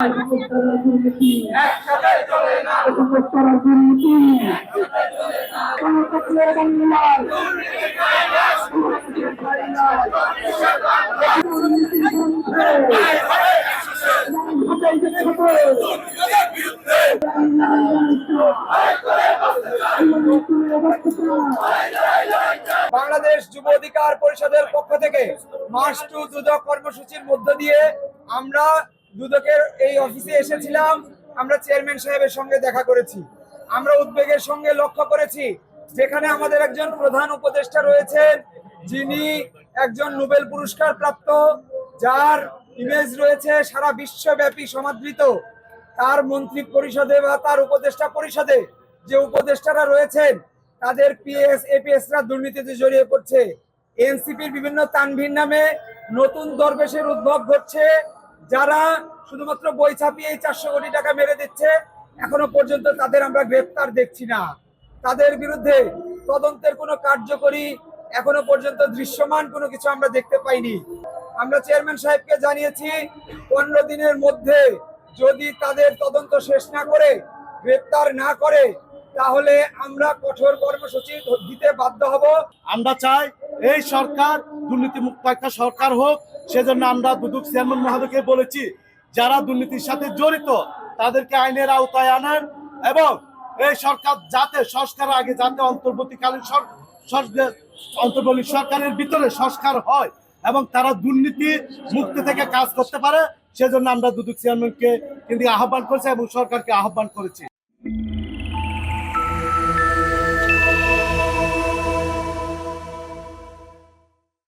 একসাথে চলে না। বাংলাদেশ যুব অধিকার পরিষদের পক্ষ থেকে মার্চ টু দুদক কর্মসূচির মধ্য দিয়ে আমরা দুদকের এই অফিসে এসেছিলাম। আমরা চেয়ারম্যান সাহেবের সঙ্গে দেখা করেছি। আমরা উদ্বেগের সঙ্গে লক্ষ্য করেছি যেখানে আমাদের একজন প্রধান উপদেষ্টা রয়েছেন, যিনি একজন নোবেল পুরস্কার প্রাপ্ত, যার ইমেজ রয়েছে সারা বিশ্বব্যাপী সমাদৃত। তার মন্ত্রী পরিষদে বা তার উপদেষ্টা পরিষদে যে উপদেষ্টারা রয়েছেন, তাদের পিএস এপিএসরা দুর্নীতিতে জড়িয়ে পড়ছে। এনসিপির বিভিন্ন তানভীর নামে নতুন দরবেশের উদ্ভব ঘটছে, যারা শুধুমাত্র বই ছাপিয়ে 400 কোটি টাকা মেরে দিচ্ছে। এখনো পর্যন্ত তাদের আমরা গ্রেফতার দেখছি না। তাদের বিরুদ্ধে তদন্তের কোনো কার্যকরী এখনো পর্যন্ত দৃশ্যমান কোনো কিছু আমরা দেখতে পাইনি। আমরা চেয়ারম্যান সাহেবকে জানিয়েছি 15 দিনের মধ্যে যদি তাদের তদন্ত শেষ না করে, গ্রেফতার না করে, তাহলে আমরা কঠোর কর্মসূচি দিতে বাধ্য হব। আমরা চাই এই সরকার দুর্নীতিমুক্ত একটা সরকার হোক। সেজন্য আমরা দুদক চেয়ারম্যান মহোদয়কে বলেছি, যারা দুর্নীতির সাথে জড়িত তাদেরকে আইনের আওতায় আনেন এবং এই সরকার যাতে সংস্কার আগে যাতে অন্তর্বর্তীকালীন সরকারের ভিতরে সংস্কার হয় এবং তারা দুর্নীতি মুক্তি থেকে কাজ করতে পারে। সেজন্য আমরা দুদক চেয়ারম্যানকে কিন্তু আহ্বান করেছি এবং সরকারকে আহ্বান করেছি।